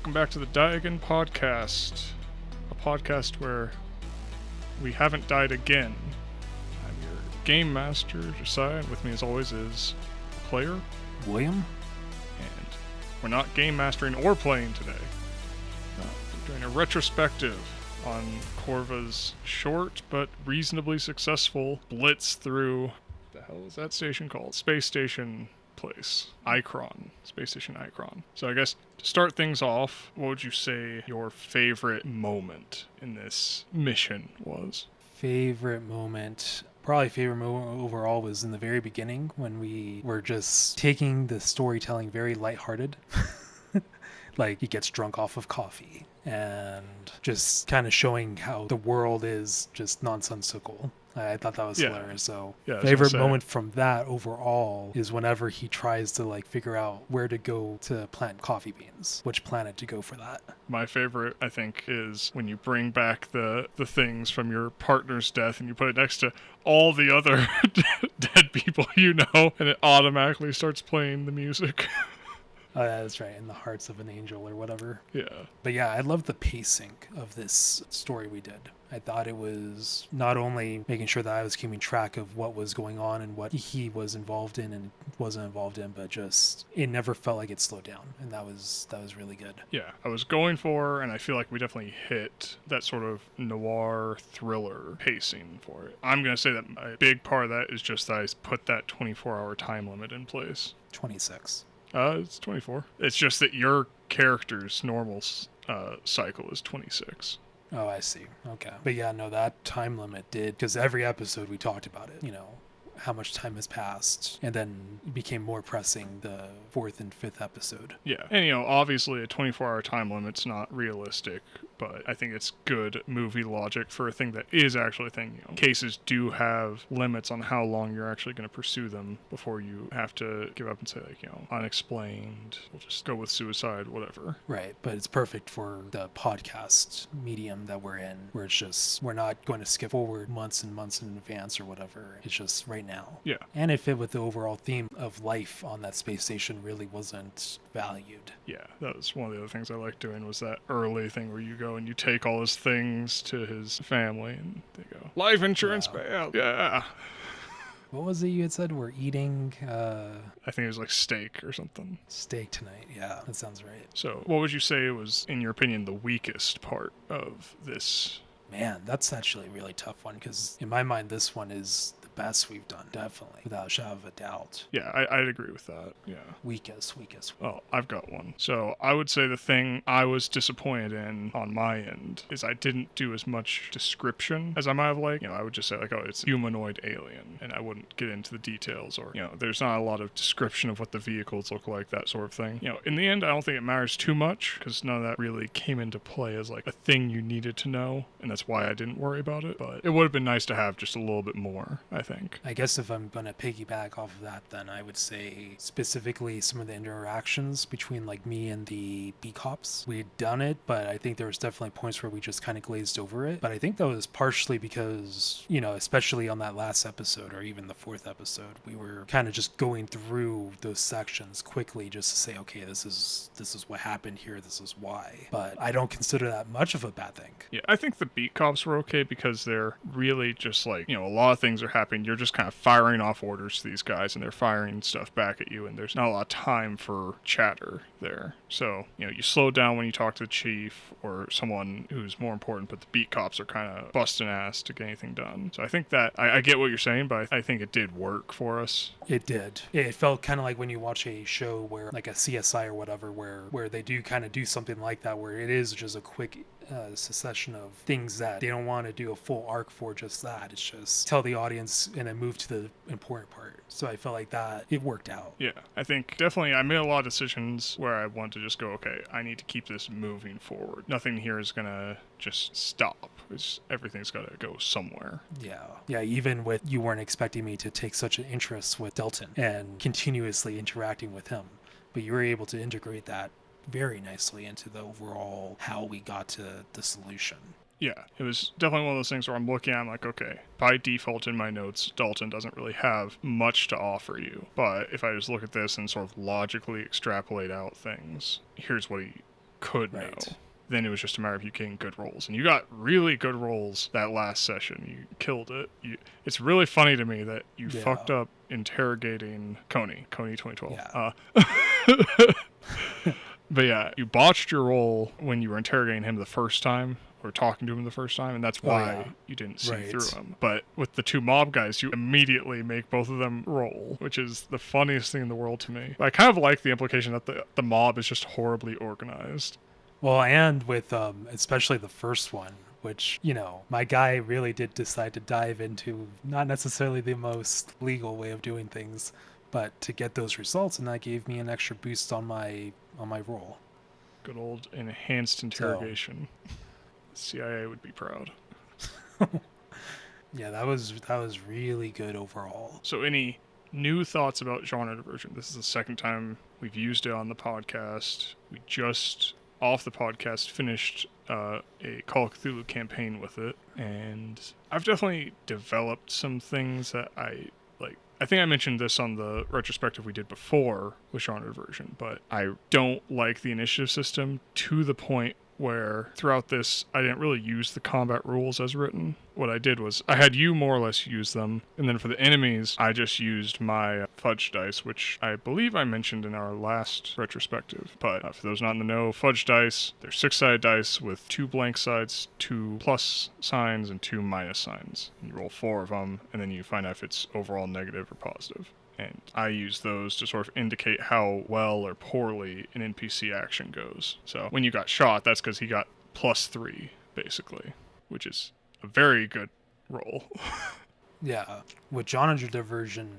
Welcome back to the Die Again podcast, a podcast where we haven't died again. I'm your game master, Josiah, and with me as always is player William. And we're not game mastering or playing today. We're doing a retrospective on Corva's short but reasonably successful blitz through, the hell is that station called? Space Station place. Icron. Space Station Icron. So I guess to start things off, what would you say your favorite moment in this mission was? Favorite moment overall was in the very beginning when we were just taking the storytelling very lighthearted. Like he gets drunk off of coffee and just kind of showing how the world is just nonsensical. I thought that was hilarious. So favorite moment from that overall is whenever he tries to figure out where to go to plant coffee beans, which planet to go for that. My favorite, I think, is when you bring back the things from your partner's death and you put it next to all the other dead people you know, and it automatically starts playing the music. Oh, yeah, that's right. In the Hearts of an Angel or whatever. Yeah. But yeah, I love the pacing of this story we did. I thought it was not only making sure that I was keeping track of what was going on and what he was involved in and wasn't involved in, but just it never felt like it slowed down. And that was really good. Yeah, I was going for, and I feel like we definitely hit that sort of noir thriller pacing for it. I'm going to say that a big part of that is just that I put that 24-hour time limit in place. 26. It's 24. It's just that your character's normal cycle is 26. Oh, I see. Okay. But yeah, no, that time limit did, because every episode we talked about it, how much time has passed, and then it became more pressing the fourth and fifth episode. Yeah. And, obviously a 24-hour time limit's not realistic, but I think it's good movie logic for a thing that is actually a thing. Cases do have limits on how long you're actually going to pursue them before you have to give up and say, unexplained, we'll just go with suicide, whatever. Right. But it's perfect for the podcast medium that we're in, where it's just, we're not going to skip forward months and months in advance or whatever. It's just right now. Yeah. And it fit with the overall theme of life on that space station really wasn't valued. Yeah, that was one of the other things I liked doing, was that early thing where you go and you take all his things to his family and they go, life insurance payout. Yeah. What was it you had said? We're eating... I think it was steak or something. Steak tonight. Yeah, that sounds right. So what would you say was, in your opinion, the weakest part of this? Man, that's actually a really tough one, because in my mind, this one is the best we've done, definitely, without a shadow of a doubt. Yeah, I'd agree with that, yeah. Weakest. Well, I've got one. So I would say the thing I was disappointed in on my end is I didn't do as much description as I might have liked. I would just say, oh, it's humanoid alien, and I wouldn't get into the details, or, there's not a lot of description of what the vehicles look like, that sort of thing. In the end, I don't think it matters too much, because none of that really came into play as, a thing you needed to know, and that's why I didn't worry about it, but it would have been nice to have just a little bit more, I think. I guess if I'm going to piggyback off of that, then I would say specifically some of the interactions between me and the B-Cops. We'd done it, but I think there was definitely points where we just kind of glazed over it. But I think that was partially because, especially on that last episode or even the fourth episode, we were kind of just going through those sections quickly just to say, okay, this is what happened here, this is why. But I don't consider that much of a bad thing. Yeah, I think the beat cops were okay because they're really just a lot of things are happening. You're just kind of firing off orders to these guys and they're firing stuff back at you, and there's not a lot of time for chatter there. So, you slow down when you talk to the chief or someone who's more important, but the beat cops are kind of busting ass to get anything done. So I think that I get what you're saying, but I think it did work for us. It did. It felt kind of like when you watch a show where a CSI or whatever, where they do kind of do something like that, where it is just a quick succession of things that they don't want to do a full arc for, just that. It's just tell the audience and then move to the important part. So I felt like that it worked out. Yeah, I think definitely I made a lot of decisions where I wanted to just go, okay, I need to keep this moving forward. Nothing here is going to just stop. Everything's got to go somewhere. Yeah, even with you weren't expecting me to take such an interest with Delton and continuously interacting with him, but you were able to integrate that very nicely into the overall how we got to the solution. Yeah, it was definitely one of those things where I'm looking at, I'm like, okay, by default in my notes, Dalton doesn't really have much to offer you. But if I just look at this and sort of logically extrapolate out things, here's what he could Right. know. Then it was just a matter of you getting good rolls. And you got really good rolls that last session. You killed it. It's really funny to me that you fucked up interrogating Coney 2012. Yeah. But yeah, you botched your roll when you were interrogating him the first time, or talking to him the first time, and that's why you didn't see through him. But with the two mob guys, you immediately make both of them roll, which is the funniest thing in the world to me. But I kind of like the implication that the mob is just horribly organized. Well, and with especially the first one, which, you know, my guy really did decide to dive into not necessarily the most legal way of doing things, but to get those results, and that gave me an extra boost on my roll. Good old enhanced interrogation. CIA would be proud. Yeah, that was really good overall. So any new thoughts about genre diversion? This is the second time we've used it on the podcast. We just, off the podcast, finished a Call of Cthulhu campaign with it, and I've definitely developed some things that I like. I think I mentioned this on the retrospective we did before with genre diversion, but I don't like the initiative system to the point where throughout this I didn't really use the combat rules as written. What I did was I had you more or less use them, and then for the enemies I just used my fudge dice, which I believe I mentioned in our last retrospective. But for those not in the know, fudge dice, they're 6-sided dice with 2 blank sides, 2 plus signs, and 2 minus signs. And you roll 4 of them, and then you find out if it's overall negative or positive. And I use those to sort of indicate how well or poorly an NPC action goes. So when you got shot, that's because he got +3, basically, which is a very good roll. Yeah. With genre diversion,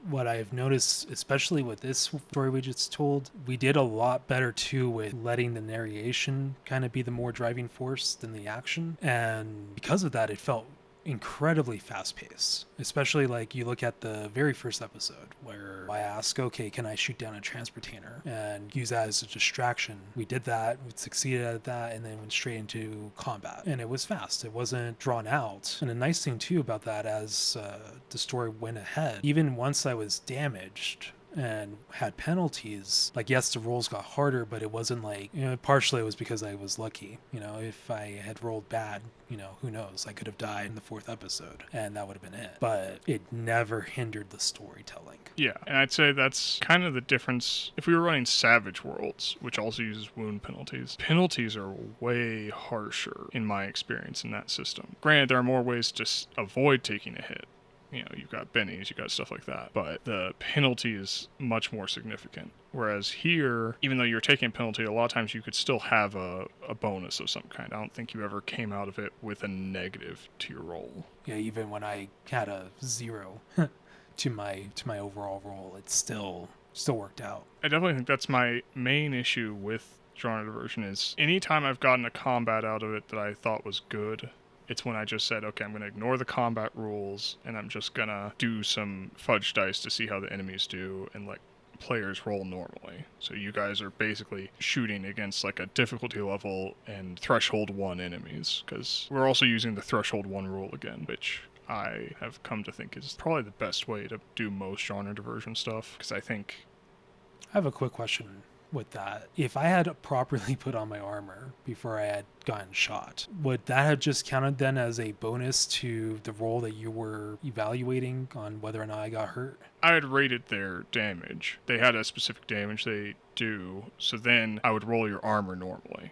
what I've noticed, especially with this story we just told, we did a lot better too with letting the narration kind of be the more driving force than the action. And because of that, it felt incredibly fast-paced, especially like you look at the very first episode where I ask, okay, can I shoot down a transportainer and use that as a distraction? We did that, we succeeded at that, and then went straight into combat, and it was fast, it wasn't drawn out. And a nice thing too about that, as the story went ahead, even once I was damaged and had penalties, like, yes, the rolls got harder, but it wasn't like, you know, partially it was because I was lucky. You know, if I had rolled bad, you know, who knows, I could have died in the 4th episode and that would have been it. But it never hindered the storytelling. Yeah, and I'd say that's kind of the difference. If we were running Savage Worlds, which also uses wound penalties are way harsher in my experience in that system. Granted, there are more ways to avoid taking a hit. You know, you've got bennies, you've got stuff like that. But the penalty is much more significant. Whereas here, even though you're taking a penalty, a lot of times you could still have a bonus of some kind. I don't think you ever came out of it with a negative to your roll. Yeah, even when I had a 0 to my overall roll, it still worked out. I definitely think that's my main issue with genre diversion is anytime I've gotten a combat out of it that I thought was good, it's when I just said, okay, I'm going to ignore the combat rules, and I'm just going to do some fudge dice to see how the enemies do, and let players roll normally. So you guys are basically shooting against like a difficulty level and threshold 1 enemies, because we're also using the threshold 1 rule again, which I have come to think is probably the best way to do most genre diversion stuff, because I think... I have a quick question with that. If I had properly put on my armor before I had gotten shot, would that have just counted then as a bonus to the roll that you were evaluating on whether or not I got hurt? I had rated their damage. They had a specific damage they do, so then I would roll your armor normally.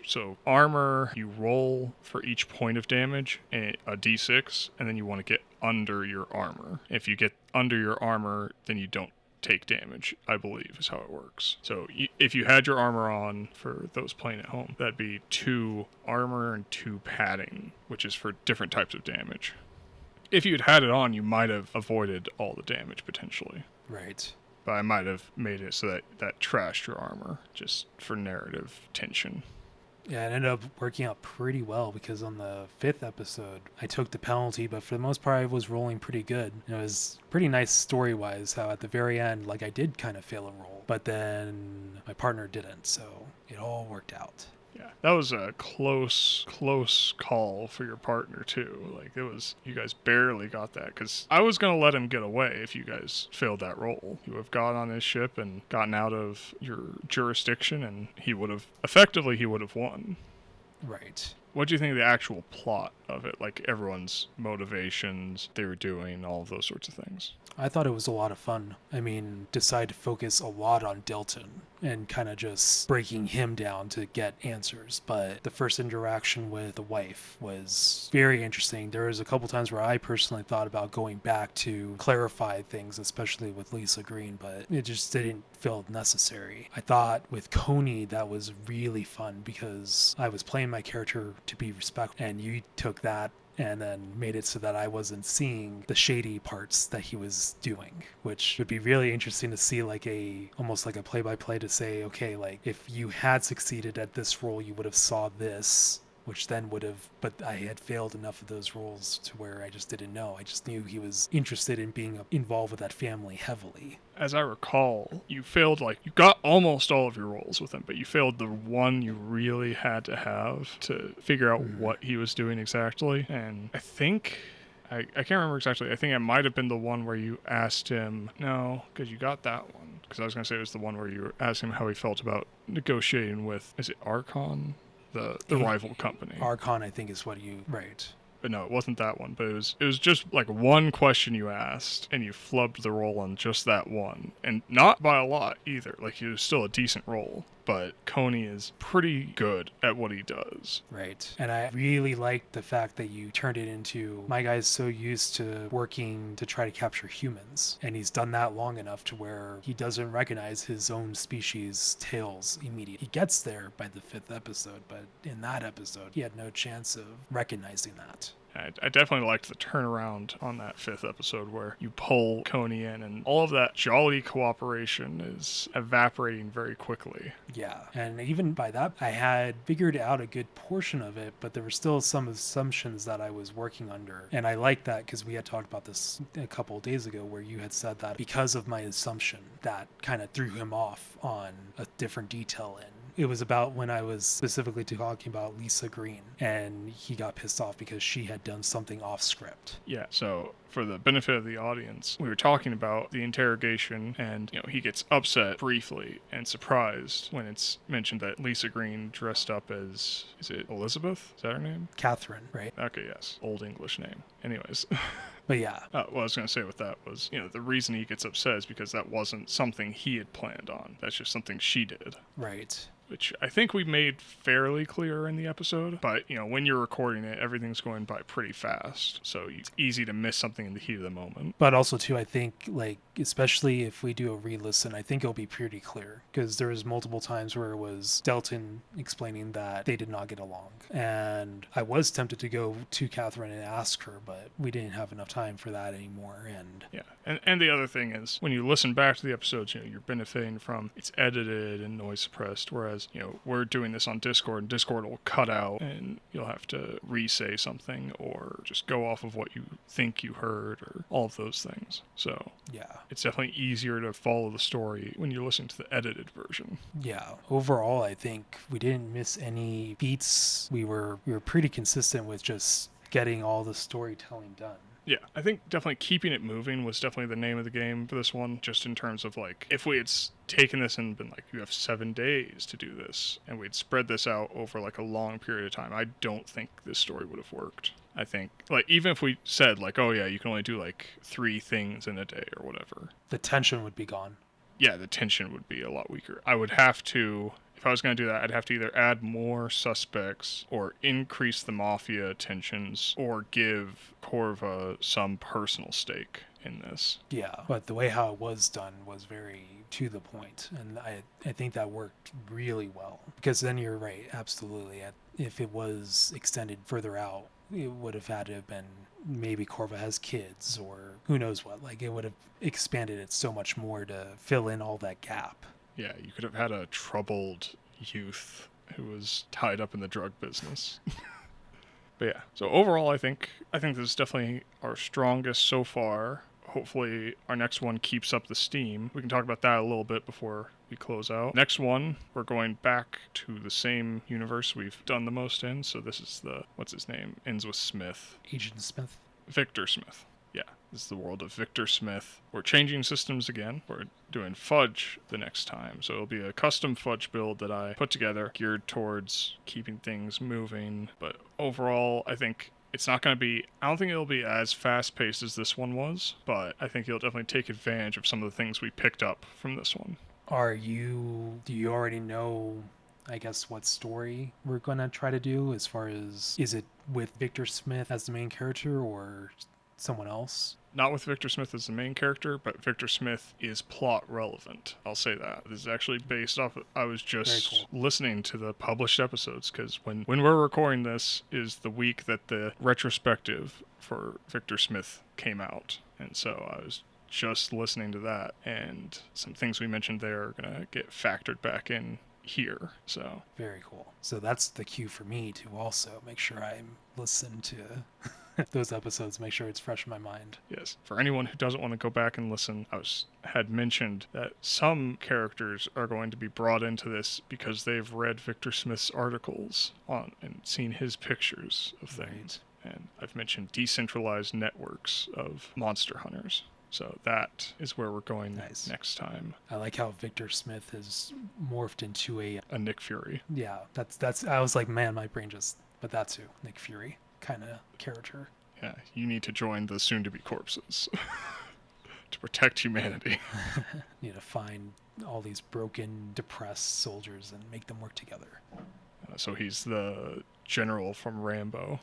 So armor, you roll for each point of damage, a d6, and then you want to get under your armor. If you get under your armor, then you don't take damage, I believe, is how it works. So if you had your armor on, for those playing at home, that'd be 2 armor and 2 padding, which is for different types of damage. If you'd had it on, you might have avoided all the damage, potentially. Right. But I might have made it so that trashed your armor, just for narrative tension. Yeah, it ended up working out pretty well, because on the 5th episode, I took the penalty, but for the most part, I was rolling pretty good. It was pretty nice story-wise, how at the very end, like, I did kind of fail a roll, but then my partner didn't, so it all worked out. Yeah, that was a close call for your partner too. Like it was, you guys barely got that because I was gonna let him get away if you guys failed that roll. You would have got on his ship and gotten out of your jurisdiction, and he would have won. Right. What do you think of the actual plot of it? Like everyone's motivations, they were doing, all of those sorts of things. I thought it was a lot of fun. I mean, decided to focus a lot on Delton and kind of just breaking him down to get answers. But the first interaction with the wife was very interesting. There was a couple times where I personally thought about going back to clarify things, especially with Lisa Green, but it just didn't feel necessary. I thought with Coney that was really fun because I was playing my character to be respectful, and you took that and then made it so that I wasn't seeing the shady parts that he was doing, which would be really interesting to see, like almost like a play-by-play to say, okay, like if you had succeeded at this role, you would have saw this, which then would have, but I had failed enough of those roles to where I just didn't know. I just knew he was interested in being involved with that family heavily. As I recall, you failed, like, you got almost all of your roles with him, but you failed the one you really had to have to figure out what he was doing exactly. And I think, I can't remember exactly, I think it might have been the one where you asked him, no, because you got that one. Because I was going to say it was the one where you asked him how he felt about negotiating with, is it Archon? The rival company. Archon, I think, is what you, right. But no, it wasn't that one. But it was just like one question you asked, and you flubbed the roll on just that one. And not by a lot either. Like, it was still a decent roll. But Coney is pretty good at what he does. Right. And I really liked the fact that you turned it into, my guy's so used to working to try to capture humans. And he's done that long enough to where he doesn't recognize his own species' tails immediately. He gets there by the 5th episode, but in that episode, he had no chance of recognizing that. I definitely liked the turnaround on that 5th episode where you pull Coney in and all of that jolly cooperation is evaporating very quickly. Yeah, and even by that, I had figured out a good portion of it, but there were still some assumptions that I was working under. And I liked that because we had talked about this a couple of days ago where you had said that because of my assumption, that kind of threw him off on a different detail in. It was about when I was specifically talking about Lisa Green, and he got pissed off because she had done something off script. Yeah, so for the benefit of the audience, we were talking about the interrogation, and he gets upset briefly and surprised when it's mentioned that Lisa Green dressed up as, is it Elizabeth? Is that her name? Catherine, right? Okay, yes. Old English name. Anyways. But yeah. What I was going to say with that was, the reason he gets upset is because that wasn't something he had planned on. That's just something she did. Right. Which I think we made fairly clear in the episode. But, when you're recording it, everything's going by pretty fast. So it's easy to miss something in the heat of the moment. But also, too, I think, especially if we do a re-listen, I think it'll be pretty clear. Because there was multiple times where it was Delton explaining that they did not get along. And I was tempted to go to Catherine and ask her, but we didn't have enough time for that anymore. And yeah, and the other thing is, when you listen back to the episodes, you're benefiting from it's edited and noise suppressed, whereas we're doing this on Discord, and Discord will cut out, and you'll have to re-say something or just go off of what you think you heard, or all of those things. So yeah, it's definitely easier to follow the story when you're listening to the edited version. Yeah, overall, I think we didn't miss any beats. We were pretty consistent with just getting all the storytelling done. Yeah, I think definitely keeping it moving was definitely the name of the game for this one, just in terms of if we had taken this and been you have 7 days to do this, and we'd spread this out over a long period of time, I don't think this story would have worked. I think, even if we said oh yeah, you can only do 3 things in a day or whatever, the tension would be gone. Yeah, the tension would be a lot weaker. I would have to, if I was going to do that, I'd have to either add more suspects or increase the mafia tensions or give Corva some personal stake in this. Yeah, but the way how it was done was very to the point, and I think that worked really well. Because then you're right, absolutely. If it was extended further out, it would have had to have been maybe Corva has kids or who knows what. It would have expanded it so much more to fill in all that gap. Yeah, you could have had a troubled youth who was tied up in the drug business. But yeah, so overall, I think this is definitely our strongest so far. hopefully our next one keeps up the steam. We can talk about that a little bit before we close out. Next one, we're going back to the same universe we've done the most in. So this is the, what's his name? Ends with Smith. Agent Smith. Victor Smith. Yeah, this is the world of Victor Smith. We're changing systems again. We're doing fudge the next time. So it'll be a custom fudge build that I put together geared towards keeping things moving. But overall, I think it's not going to be, I don't think it'll be as fast-paced as this one was, but I think it'll definitely take advantage of some of the things we picked up from this one. Do you already know, I guess, what story we're going to try to do as far as, is it with Victor Smith as the main character or someone else? Not with Victor Smith as the main character, but Victor Smith is plot relevant. I'll say that. This is actually based off of, I was just listening to the published episodes, because when we're recording this is the week that the retrospective for Victor Smith came out. And so I was just listening to that, and some things we mentioned there are going to get factored back in here. So very cool. So that's the cue for me to also make sure I listen to those episodes, make sure it's fresh in my mind. Yes. For anyone who doesn't want to go back and listen, had mentioned that some characters are going to be brought into this because they've read Victor Smith's articles on and seen his pictures of things. Right. And I've mentioned decentralized networks of monster hunters. So that is where we're going next time. I like how Victor Smith has morphed into a Nick Fury. Yeah, that's. I was like, man, my brain just. But that's who Nick Fury kind of character. Yeah, you need to join the soon-to-be corpses to protect humanity. Need to find all these broken, depressed soldiers and make them work together. So he's the general from Rambo.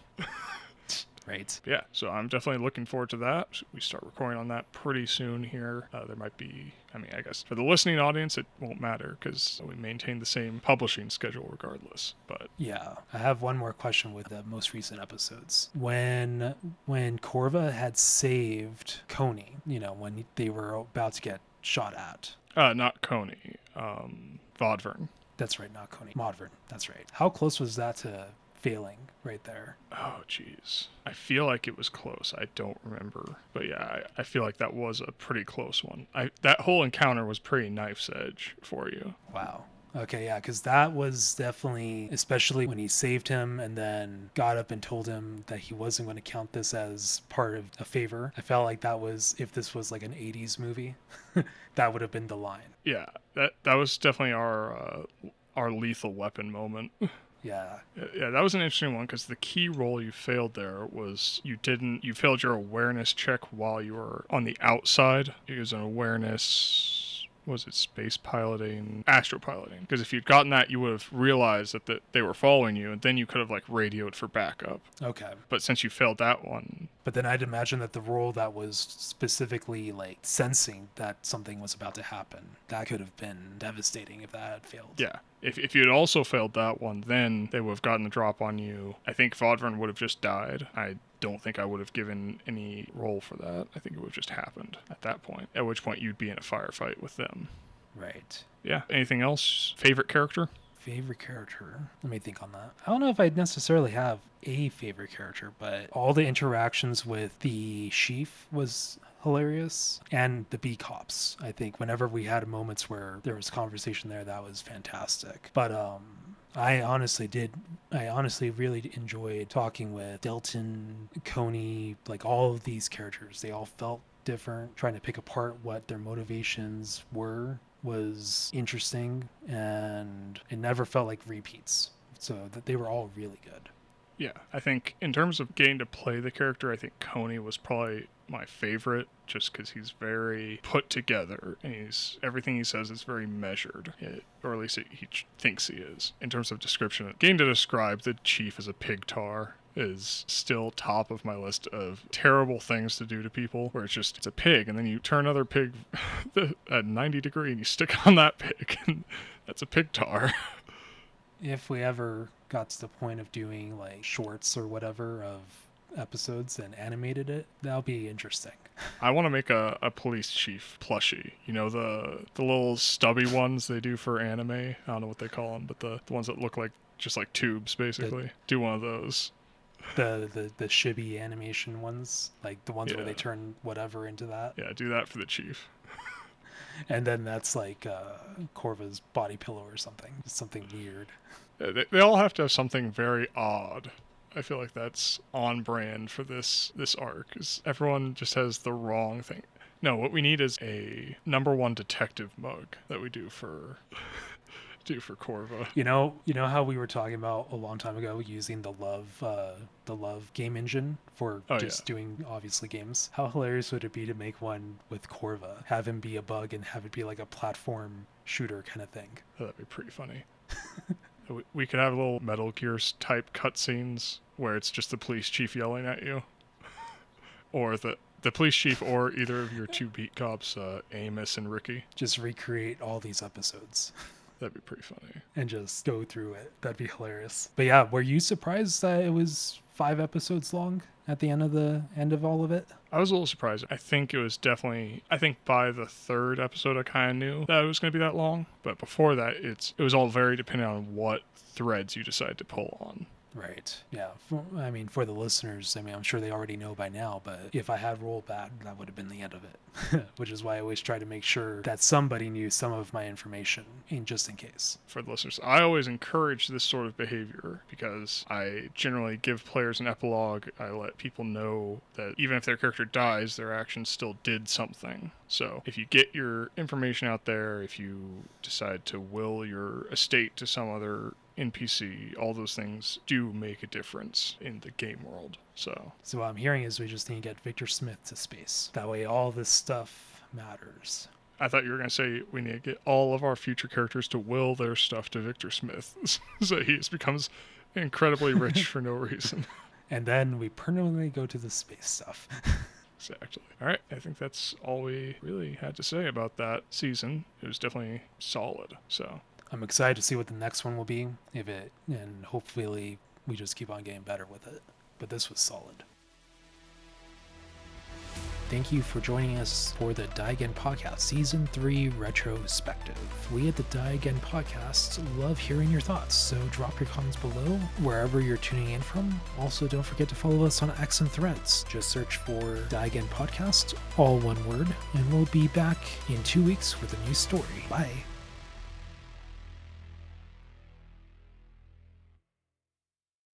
Right. Yeah, so I'm definitely looking forward to that. We start recording on that pretty soon here. There might be, I guess for the listening audience, it won't matter because we maintain the same publishing schedule regardless. But yeah, I have one more question with the most recent episodes. When Corva had saved Coney, when they were about to get shot at. Not Coney, Vodvern. That's right, not Coney. Modvern, that's right. How close was that to failing right there? Oh, jeez. I feel like it was close. I don't remember. But yeah, I feel like that was a pretty close one. That whole encounter was pretty knife's edge for you. Wow. Okay, yeah, because that was definitely, especially when he saved him and then got up and told him that he wasn't going to count this as part of a favor. I felt like that was, if this was like an 80s movie, that would have been the line. Yeah, that was definitely our lethal weapon moment. Yeah, that was an interesting one because the key role you failed there was you failed your awareness check while you were on the outside. It was an awareness, was it space piloting, astropiloting? Because if you'd gotten that, you would have realized that they were following you, and then you could have radioed for backup. Okay. But since you failed that one. But then I'd imagine that the role that was specifically sensing that something was about to happen, that could have been devastating if that had failed. Yeah. If you had also failed that one, then they would have gotten the drop on you. I think Vodvern would have just died. I don't think I would have given any role for that. I think it would have just happened at that point, at which point you'd be in a firefight with them. Right. Yeah. Anything else? Favorite character? Favorite character? Let me think on that. I don't know if I'd necessarily have a favorite character, but all the interactions with the chief was hilarious, and the bee cops. I think whenever we had moments where there was conversation there, that was fantastic. But I honestly really enjoyed talking with Delton, Coney, all of these characters. They all felt different. Trying to pick apart what their motivations were was interesting, and it never felt like repeats. So that they were all really good. Yeah, I think in terms of getting to play the character, I think Coney was probably my favorite, just because he's very put together and everything he says is very measured, or at least he thinks he is. In terms of description, getting to describe the chief as a pig tar is still top of my list of terrible things to do to people, where it's a pig and then you turn another pig at 90 degrees and you stick on that pig, and that's a pig tar. If we ever got to the point of doing shorts or whatever of episodes and animated it, that'll be interesting. I want to make a police chief plushie. The little stubby ones they do for anime. I don't know what they call them, but the ones that look just like tubes, basically. Do one of those. The chibi animation ones, like the ones where they turn whatever into that. Yeah, do that for the chief. And then that's like Corva's body pillow or something. Something weird. Yeah, they all have to have something very odd. I feel like that's on brand for this arc, is everyone just has the wrong thing. No, what we need is a #1 detective mug that we do for Corva. You know how we were talking about a long time ago using the love game engine for doing obviously games. How hilarious would it be to make one with Corva, have him be a bug and have it be like a platform shooter kind of thing? Oh, that'd be pretty funny. We could have little Metal Gear type cutscenes where it's just the police chief yelling at you, or the police chief, or either of your two beat cops, Amos and Ricky. Just recreate all these episodes. That'd be pretty funny. And just go through it. That'd be hilarious. But yeah, were you surprised that it was 5 episodes long at the end of all of it? I was a little surprised. I think by the 3rd episode I kind of knew that it was going to be that long. But before that, it was all very dependent on what threads you decide to pull on. Right. Yeah. For the listeners, I'm sure they already know by now, but if I had rolled that would have been the end of it, which is why I always try to make sure that somebody knew some of my information just in case. For the listeners, I always encourage this sort of behavior because I generally give players an epilogue. I let people know that even if their character dies, their actions still did something. So if you get your information out there, if you decide to will your estate to some other NPC, all those things do make a difference in the game world. So what I'm hearing is we just need to get Victor Smith to space. That way all this stuff matters. I thought you were going to say we need to get all of our future characters to will their stuff to Victor Smith so he just becomes incredibly rich for no reason. And then we permanently go to the space stuff. Exactly. All right. I think that's all we really had to say about that season. It was definitely solid. So I'm excited to see what the next one will be, and hopefully we just keep on getting better with it. But this was solid. Thank you for joining us for the Die Again Podcast Season 3 Retrospective. We at the Die Again Podcast love hearing your thoughts, so drop your comments below wherever you're tuning in from. Also, don't forget to follow us on X and Threads. Just search for Die Again Podcast, all one word, and we'll be back in 2 weeks with a new story. Bye.